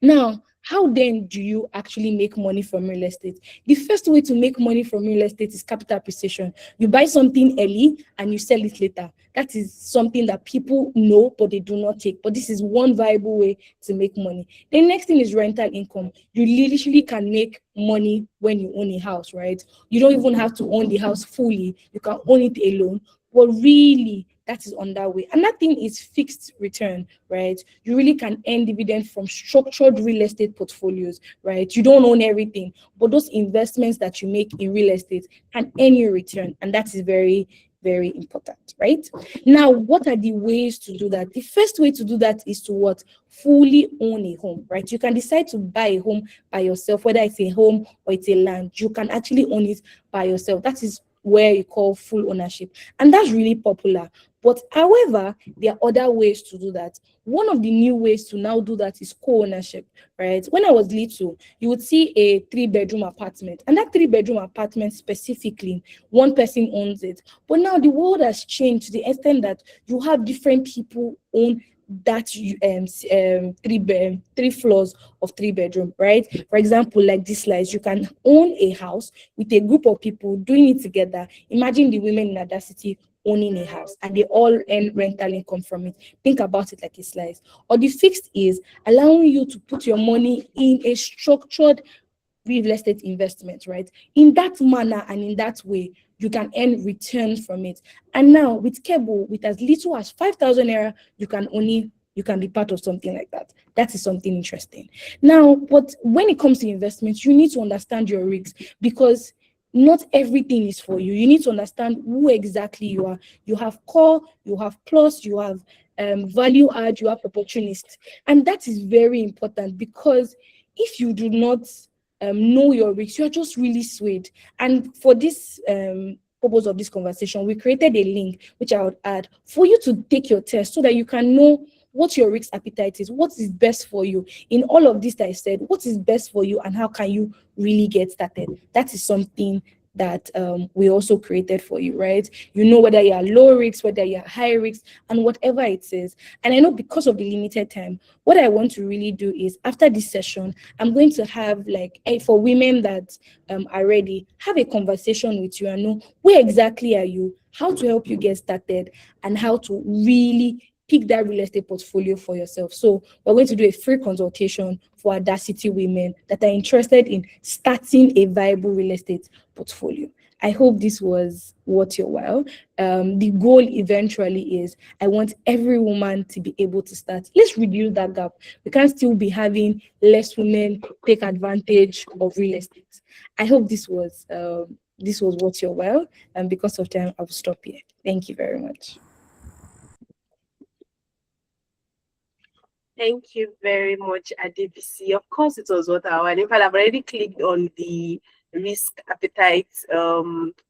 Now, how then do you actually make money from real estate? The first way to make money from real estate is capital appreciation. You buy something early and you sell it later. That is something that people know, but they do not take. But this is one viable way to make money. The next thing is rental income. You literally can make money when you own a house, right? You don't even have to own the house fully. You can own it alone. But really, that is on that way. And that thing is fixed return, right? You really can earn dividend from structured real estate portfolios, right? You don't own everything, but those investments that you make in real estate can earn you return. And that is very, very important, right? Now, what are the ways to do that? The first way to do that is to what? Fully own a home, right? You can decide to buy a home by yourself, whether it's a home or it's a land. You can actually own it by yourself. That is where you call full ownership. And that's really popular. But however, there are other ways to do that. One of the new ways to now do that is co-ownership, right? When I was little, you would see a 3-bedroom apartment, and that 3-bedroom apartment specifically, one person owns it. But now the world has changed to the extent that you have different people own that 3 floors of 3-bedroom, right? For example, like this slide, you can own a house with a group of people doing it together. Imagine the women in Adebisi owning a house and they all earn rental income from it. Think about it like a slice. Or the fixed is allowing you to put your money in a structured real estate investment, right? In that manner and in that way, you can earn return from it. And now with Keble, with as little as 5,000 naira, you can be part of something like that. That is something interesting. Now, but when it comes to investments, you need to understand your risks, because not everything is for you. You need to understand who exactly you are. You have core, you have plus, you have value add, you have opportunist. And that is very important, because if you do not know your risks, you're just really swayed. And for this purpose of this conversation, we created a link, which I would add, for you to take your test so that you can know what your risk appetite is, what is best for you. In all of this that I said, what is best for you and how can you really get started? That is something that we also created for you, right? You know whether you are low risk, whether you are high risk, and whatever it is. And I know because of the limited time, what I want to really do is after this session, I'm going to have like for women that are ready, have a conversation with you and know where exactly are you, how to help you get started, and how to really pick that real estate portfolio for yourself. So we're going to do a free consultation for HERdacity women that are interested in starting a viable real estate portfolio. I hope this was worth your while. The goal eventually is I want every woman to be able to start. Let's reduce that gap. We can't still be having less women take advantage of real estate. I hope this was worth your while. And because of time, I will stop here. Thank you very much. Thank you very much, Adebisi. Of course, it was what I wanted. In fact, I've already clicked on the risk appetite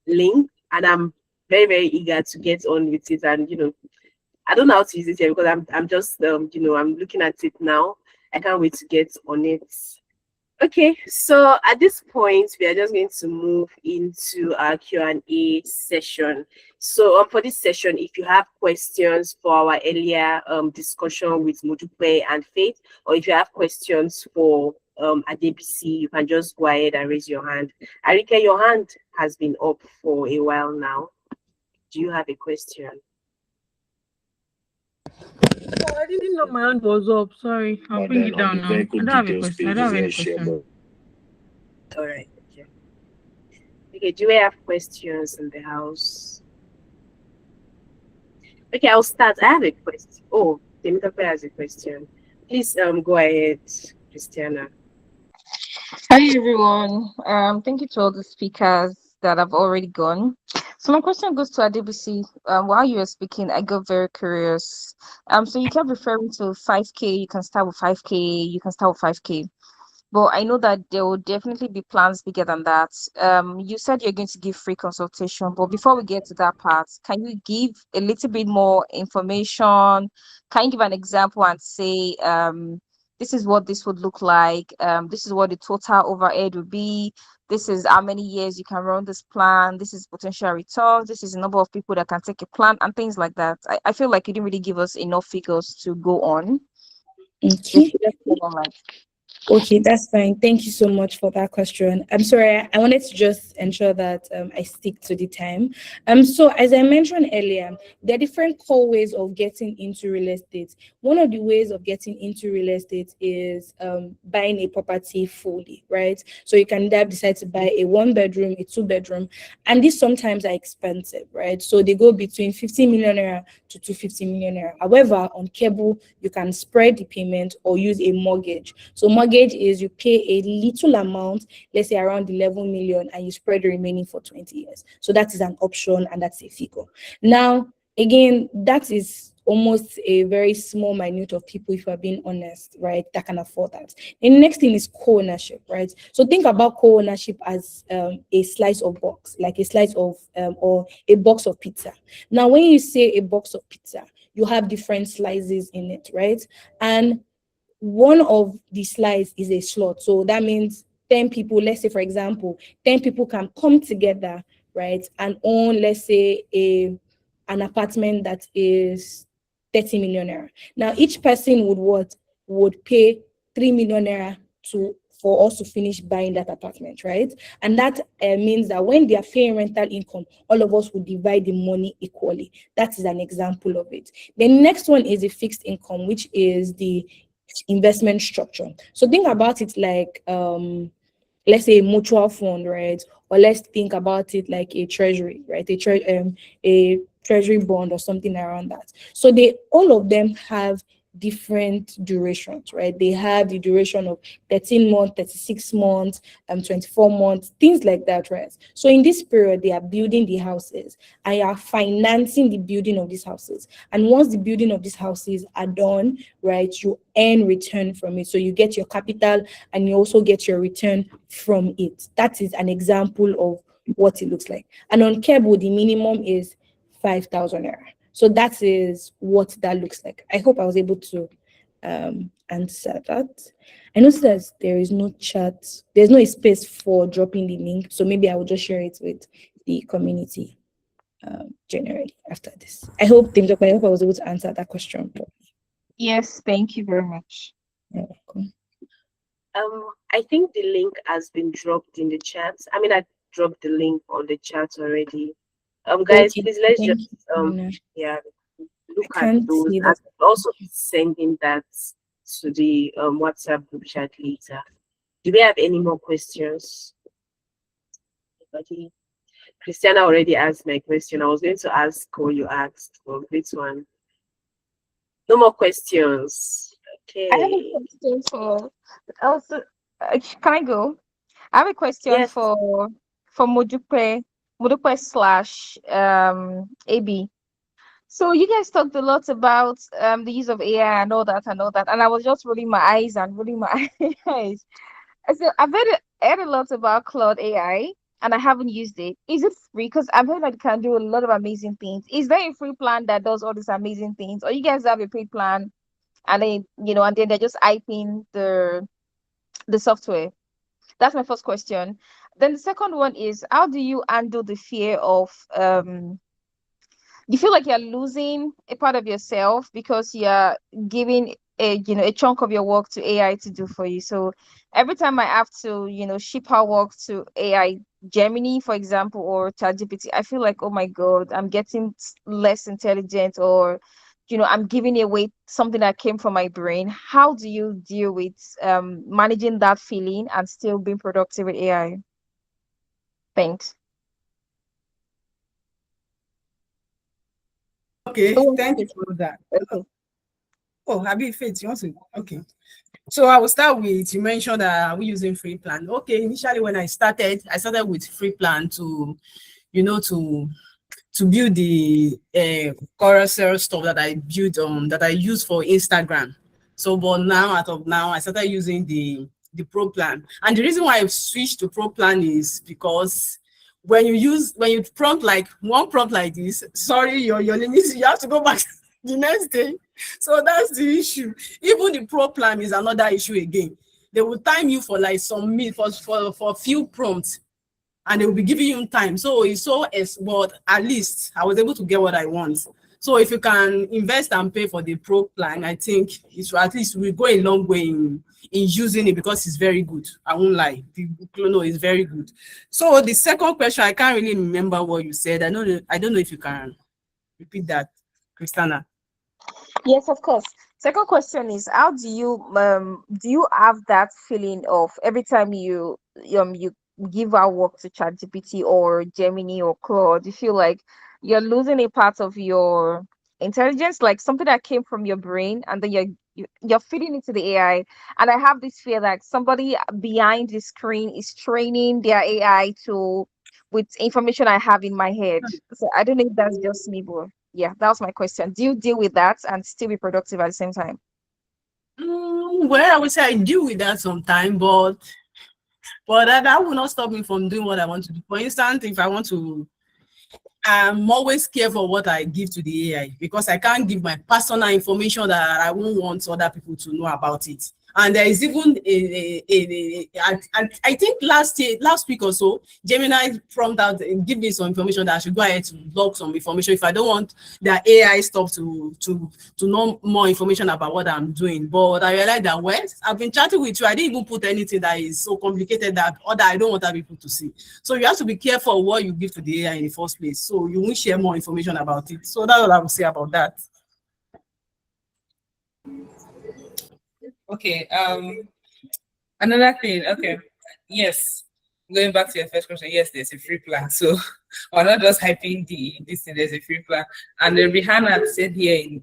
link, and I'm very, very eager to get on with it. And I don't know how to use it here because I'm just I'm looking at it now. I can't wait to get on it. Okay, so at this point, we are just going to move into our Q&A session. So for this session, if you have questions for our earlier discussion with Modupe and Faith, or if you have questions for Adebisi, you can just go ahead and raise your hand. Arike, your hand has been up for a while now. do you have a question? Oh, I didn't know my hand was up. Sorry, I'll bring it down now. I don't have a question. I don't have any question. All right. Okay. Okay. Do we have questions in the house? Okay, I'll start. I have a question. Oh, Temitope has a question. Please go ahead, Christiana. Hi everyone. Thank you to all the speakers that have already gone. So my question goes to Adebisi. While you were speaking, I got very curious. So you kept referring to 5K. You can start with 5K. You can start with 5K. But I know that there will definitely be plans bigger than that. You said you're going to give free consultation, but before we get to that part, can you give a little bit more information? Can you give an example and say, this is what this would look like. This is what the total overhead would be. This is how many years you can run this plan. This is potential returns. This is the number of people that can take a plan and things like that. I feel like you didn't really give us enough figures to go on. Okay. Like, Okay, that's fine. Thank you so much for that question. I'm sorry, I wanted to just ensure that I stick to the time. So as I mentioned earlier, there are different core ways of getting into real estate. One of the ways of getting into real estate is buying a property fully, right? So you can either decide to buy a 1-bedroom, a 2-bedroom, and these sometimes are expensive, right? So they go between 50 million naira to 250 million naira. However, on Keble, you can spread the payment or use a mortgage. So mortgage is you pay a little amount, let's say around 11 million, and you spread the remaining for 20 years. So that is an option and that's a figure. Now, again, that is almost a very small minute of people, if we're being honest, right, that can afford that. And the next thing is co-ownership, right? So think about co-ownership as a slice of box, like a slice of or a box of pizza. Now, when you say a box of pizza, you have different slices in it, right? And one of the slides is a slot. So that means 10 people, let's say, for example, 10 people can come together, right, and own, let's say, an apartment that is 30 million naira. Now, each person would pay 3 million naira for us to finish buying that apartment, right? And that means that when they are paying rental income, all of us will divide the money equally. That is an example of it. The next one is a fixed income, which is the investment structure. So think about it like let's say a mutual fund, right? Or let's think about it like a treasury, right? A treasury bond or something around that. So all of them have different durations, right? They have the duration of 13 months, 36 months, 24 months, things like that, right? So in this period, they are building the houses and are financing the building of these houses. And once the building of these houses are done, right, you earn return from it. So you get your capital and you also get your return from it. That is an example of what it looks like. And on Keble, the minimum is 5,000 naira. So that is what that looks like. I hope I was able to answer that. I noticed that there is no chat. There's no space for dropping the link. So maybe I will just share it with the community generally after this. I hope I was able to answer that question. yes, thank you very much. You're welcome. I think the link has been dropped in the chat. I mean, I dropped the link on the chat already. Guys, Okay, please let's thank just you. yeah, look I at can't those see and that. also be sending that to the WhatsApp group chat later. Do we have any more questions? Anybody? Christiana already asked my question. I was going to ask what you asked. Well, this one. No more questions. Okay. I have a question for also. Can I go? I have a question Yes. for Modupe slash AB. So you guys talked a lot about the use of AI and all that, and I was just rolling my eyes and rolling my eyes. So I've heard a lot about Cloud AI, and I haven't used it. Is it free? Because I've heard that it can do a lot of amazing things. Is there a free plan that does all these amazing things, or you guys have a paid plan, and then and then they're just hyping the software? That's my first question. Then the second one is, how do you handle the fear of you feel like you're losing a part of yourself because you're giving a chunk of your work to AI to do for you. So every time I have to, ship our work to AI, Gemini, for example, or ChatGPT, I feel like, oh my God, I'm getting less intelligent, or I'm giving away something that came from my brain. How do you deal with managing that feeling and still being productive with AI? Thanks. Okay, Oh, thank you for that. okay. Oh, Faith, you want to? Okay. So I will start with, you mentioned that we're using free plan. Okay, initially when I started with free plan to, to build the carousel stuff that I built that I use for Instagram. So, but now, out of now, I started using the pro plan. And the reason why I switched to pro plan is because when you prompt like one prompt like this, sorry, your limits, you have to go back the next day. So that's the issue. Even the pro plan is another issue again. They will time you for like some for few prompts, and they will be giving you time. So it's but at least I was able to get what I want. So if you can invest and pay for the pro plan, I think it's at least will go a long way in using it, because it's very good. I won't lie. The Clono is very good. So the second question, I can't really remember what you said. I don't know if you can repeat that, Christina. Yes, of course. Second question is, how do you have that feeling of every time you give our work to ChatGPT or Gemini or Claude, you feel like you're losing a part of your intelligence, like something that came from your brain, and then you're feeding it to the AI. And I have this fear that somebody behind the screen is training their AI to with information I have in my head. So I don't know if that's just me, but yeah, that was my question. Do you deal with that and still be productive at the same time? Well, I would say I deal with that sometimes, but that will not stop me from doing what I want to do. For instance, if I want to, I'm always careful what I give to the AI, because I can't give my personal information that I won't want other people to know about it. And there is even I think last week or so, Gemini prompted out, give me some information that I should go ahead to log some information if I don't want the AI stuff to know more information about what I'm doing. But I realized that, well, I've been chatting with you, I didn't even put anything that is so complicated that I don't want other people to see. So you have to be careful of what you give to the AI in the first place, so you won't share more information about it. So that's all I will say about that. Okay. Another thing. Okay. Yes. Going back to your first question, yes, there's a free plan. So we're not just hyping this thing. There's a free plan. And then Rihanna said here in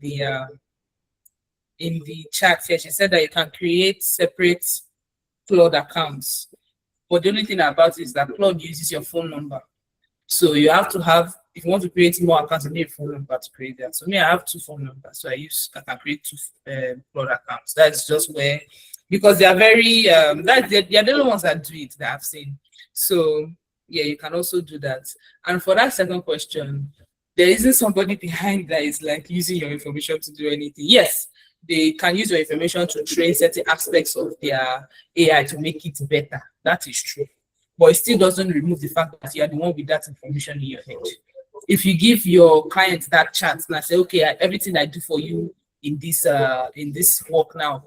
the chat here, she said that you can create separate Claude accounts. But the only thing about it is that Claude uses your phone number. So you have to have, if you want to create more accounts, you need a phone number to create that. So me, I have 2 phone numbers. So I can create 2 Claude accounts. That's just where, because they are very, they're the only ones that do it that I've seen. So yeah, you can also do that. And for that second question, there isn't somebody behind that is like using your information to do anything. Yes, they can use your information to train certain aspects of their AI to make it better. That is true. But it still doesn't remove the fact that you are the one with that information in your head. If you give your client that chance and I say, okay, everything I do for you in this work now,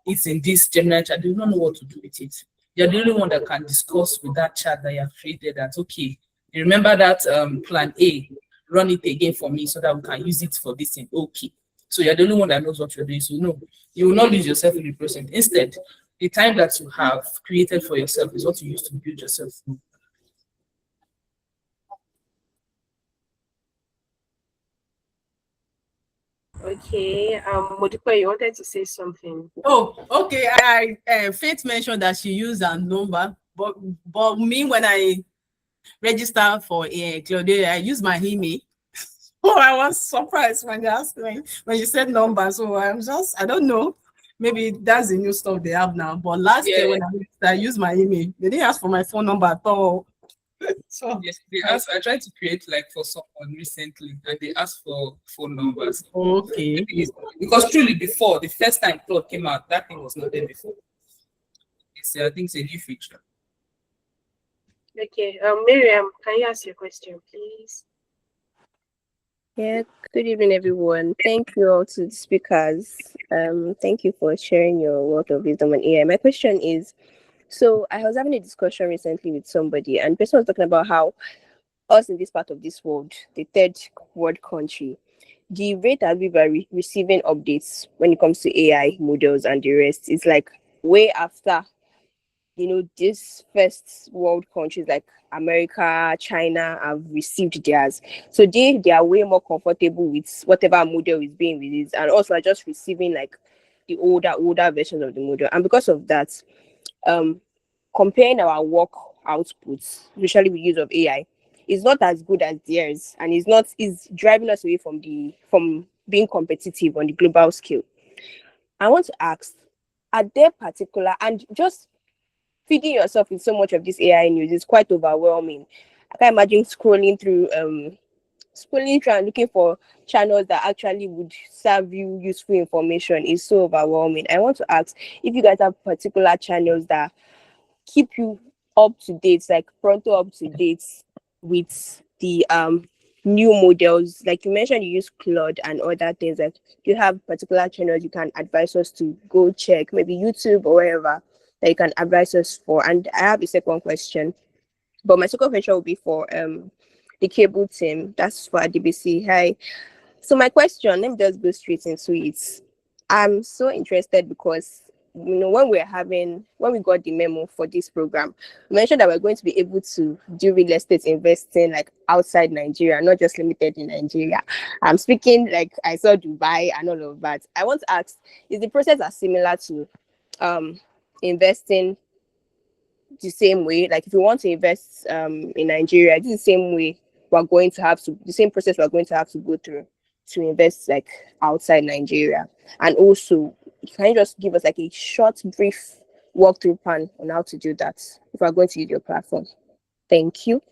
it's in this Gemini chat, they don't know what to do with it. You're the only one that can discuss with that chat that you have created that, okay, you remember that plan A, run it again for me so that we can use it for this thing. Okay. So you're the only one that knows what you're doing. So no, you will not lose yourself in the process. Instead, the time that you have created for yourself is what you use to build yourself. Okay, Modupe, you wanted to say something. Oh, okay. Faith mentioned that she used a number, but me, when I register for Claudia, I use my email. Oh, I was surprised when they asked me when you said number. So I don't know. Maybe that's the new stuff they have now. But last year when I used my email, they didn't ask for my phone number at all. So yes, they asked. I tried to create like for someone recently, and they asked for phone numbers. Okay. Because truly, before the first time Claude came out, that thing was not there before. I think it's a new feature. Okay, Miriam, can you ask your question, please? Yeah, good evening, everyone. Thank you all to the speakers. Thank you for sharing your wealth of wisdom on AI. My question is, so I was having a discussion recently with somebody, and the person was talking about how us in this part of this world, the third world country, the rate at which we are receiving updates when it comes to AI models and the rest is like way after, this first world countries like America, China have received theirs. So they are way more comfortable with whatever model is being released, and also are just receiving like the older versions of the model. And because of that, um comparing our work outputs, especially with use of AI, is not as good as theirs, and is driving us away from being competitive on the global scale. I want to ask, are there particular, and just feeding yourself with so much of this AI news is quite overwhelming. I can imagine scrolling through and looking for channels that actually would serve you useful information is so overwhelming. I want to ask if you guys have particular channels that keep you up to date, like pronto up to date with the new models. Like you mentioned, you use Claude and other things. Like you have particular channels you can advise us to go check, maybe YouTube or wherever that you can advise us for. And I have a second question, but my second question will be for the Keble team. That's for Adebisi. Hi. So my question, let me just go straight into it. I'm so interested because when we got the memo for this program, we mentioned that we're going to be able to do real estate investing like outside Nigeria, not just limited in Nigeria. I'm speaking like I saw Dubai and all of that. I want to ask, is the process as similar to investing the same way? Like if you want to invest in Nigeria, this is the same way the same process we're going to have to go through to invest like outside Nigeria. And also, can you just give us like a short, brief walkthrough plan on how to do that if we're going to use your platform? Thank you.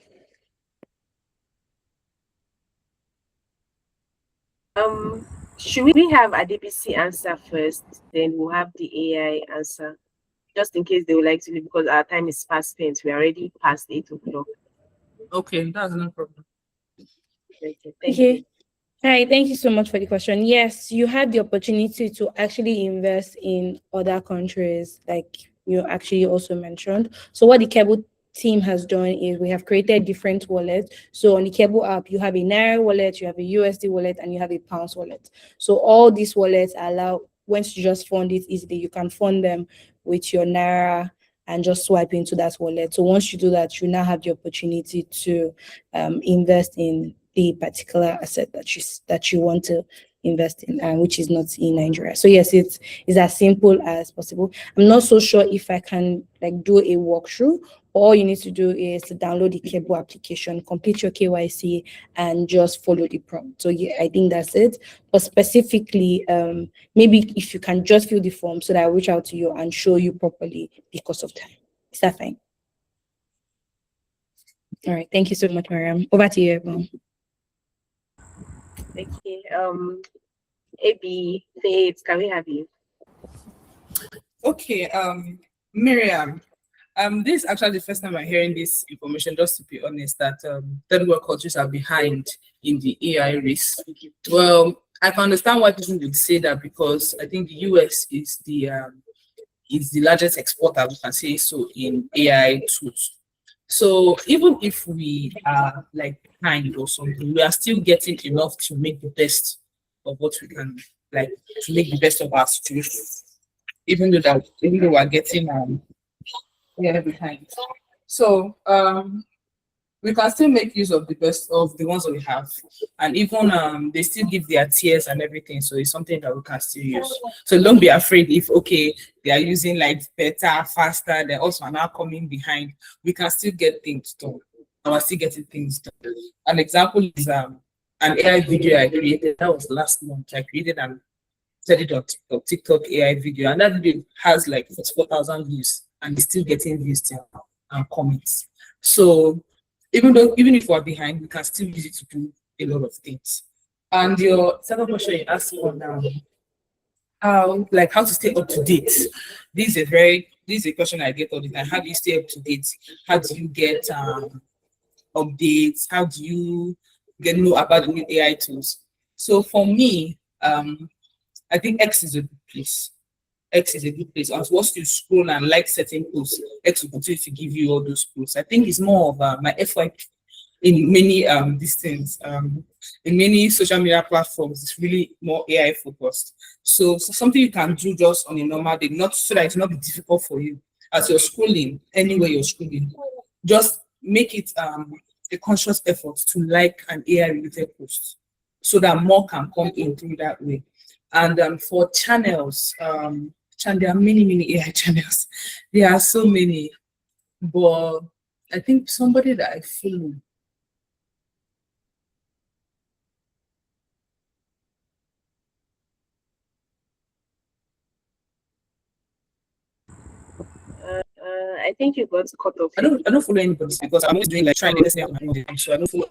Should we have Adebisi answer first, then we'll have the AI answer, just in case they would like to leave, because our time is fast spent. We're already past 8 o'clock. Okay, that's no problem. Okay, thank Okay. you. Hi, thank you so much for the question. Yes, you had the opportunity to actually invest in other countries, like you actually also mentioned. So what the Keble team has done is we have created different wallets. So on the Keble app, you have a Naira wallet, you have a USD wallet, and you have a Pounds wallet. So all these wallets allow, once you just fund it easily, you can fund them with your Naira and just swipe into that wallet. So once you do that, you now have the opportunity to invest in the particular asset that you want to invest in, which is not in Nigeria. So yes, it's as simple as possible. I'm not so sure if I can like do a walkthrough. All you need to do is to download the Keble application, complete your KYC, and just follow the prompt. So yeah, I think that's it. But specifically, maybe if you can just fill the form so that I'll reach out to you and show you properly because of time. Is that fine? All right. Thank you so much, Mariam. Over to you, everyone. Okay. AB, Faith, can we have you? Okay, Miriam, this is actually the first time I'm hearing this information, just to be honest, that third world countries are behind in the AI race. Well, I can understand why people would say that, because I think the US is the largest exporter, we can say so, in AI tools. So even if we are like behind or something, we are still getting enough to make the best of what we can, like to make the best of our situation. Even though we're getting behind. So we can still make use of the best of the ones that we have, and even they still give their tiers and everything, so it's something that we can still use. So don't be afraid if they are using like better, faster, they're also now coming behind. We can still get things done, and we're still getting things done. An example is an AI video I created. That was last month. I created and set it on TikTok AI video, and that video has like 44,000 views, and it's still getting views till now and comments. So even if we're behind, we can still use it to do a lot of things. And your second question you asked on how to stay up to date. This is a question I get all the time. How do you stay up to date? How do you get updates? How do you get know about the new AI tools. So for me, I think X is a good place. X is a good place. And once you scroll and like certain posts, X will continue to give you all those posts. I think it's more of my FYP in many these things. In many social media platforms, it's really more AI focused. So something you can do just on a normal day, not so that it's not be difficult for you as you're scrolling, anywhere you're scrolling. Just make it a conscious effort to like an AI related post so that more can come in through that way. And for channels, there are many AI channels. There are so many, but I think somebody that I follow. I think you got cut off. I don't follow anybody because I'm always doing like trying to understand my own, so I don't follow.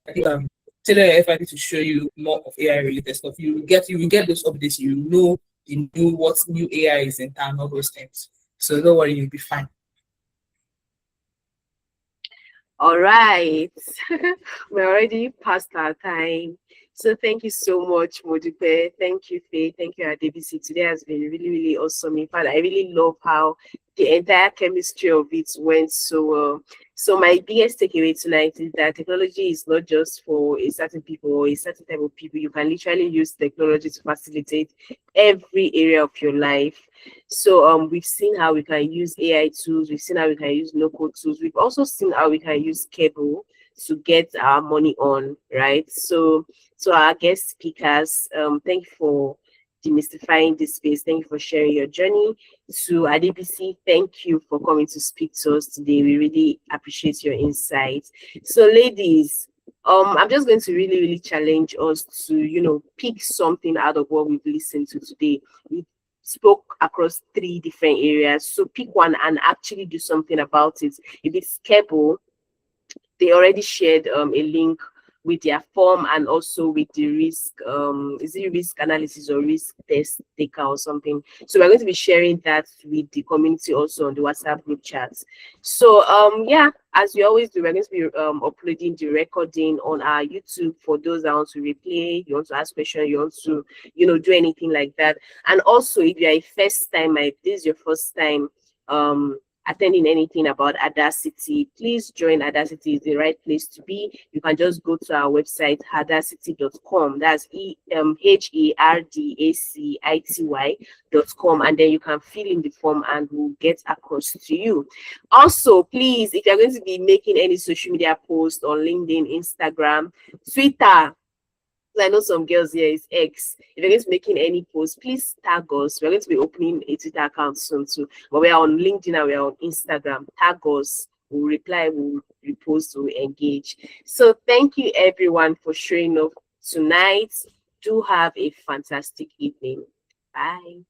I think Taylor FID to show you more of AI related stuff. You will get those updates. You know what new AI is in town, all those things. So don't worry, you'll be fine. All right, we're already past our time. So thank you so much, Modupe. Thank you, Faith. Thank you, Adebisi. Today has been really awesome. In fact, I really love how the entire chemistry of it went so well. So my biggest takeaway tonight is that technology is not just for a certain people or a certain type of people. You can literally use technology to facilitate every area of your life. So we've seen how we can use AI tools. We've seen how we can use no-code tools. We've also seen how we can use Keble to get our money on, right? So our guest speakers, thank you for demystifying this space. Thank you for sharing your journey. To Adebisi, thank you for coming to speak to us today. We really appreciate your insights. So ladies, I'm just going to really challenge us to, pick something out of what we've listened to today. We spoke across 3 different areas. So pick one and actually do something about it. If it's Keble, they already shared a link with their form and also with the risk, is it risk analysis or risk test taker or something? So we're going to be sharing that with the community also on the WhatsApp group chats. So yeah, as we always do, we're going to be uploading the recording on our YouTube for those that want to replay, you want to ask questions, you want to, do anything like that. And also, if you're a first time, if this is your first time attending anything about HERdacity, please join HERdacity. Is the right place to be. You can just go to our website, HERdacity.com. That's HERdacity.com, and then you can fill in the form and we'll get across to you. Also, please, if you're going to be making any social media posts on LinkedIn, Instagram, Twitter, I know some girls here is X. If you're going to be making any posts, please tag us. We're going to be opening a Twitter account soon too. But we are on LinkedIn and we are on Instagram. Tag us. We'll reply, we'll repost, we'll engage. So thank you everyone for showing up tonight. Do have a fantastic evening. Bye.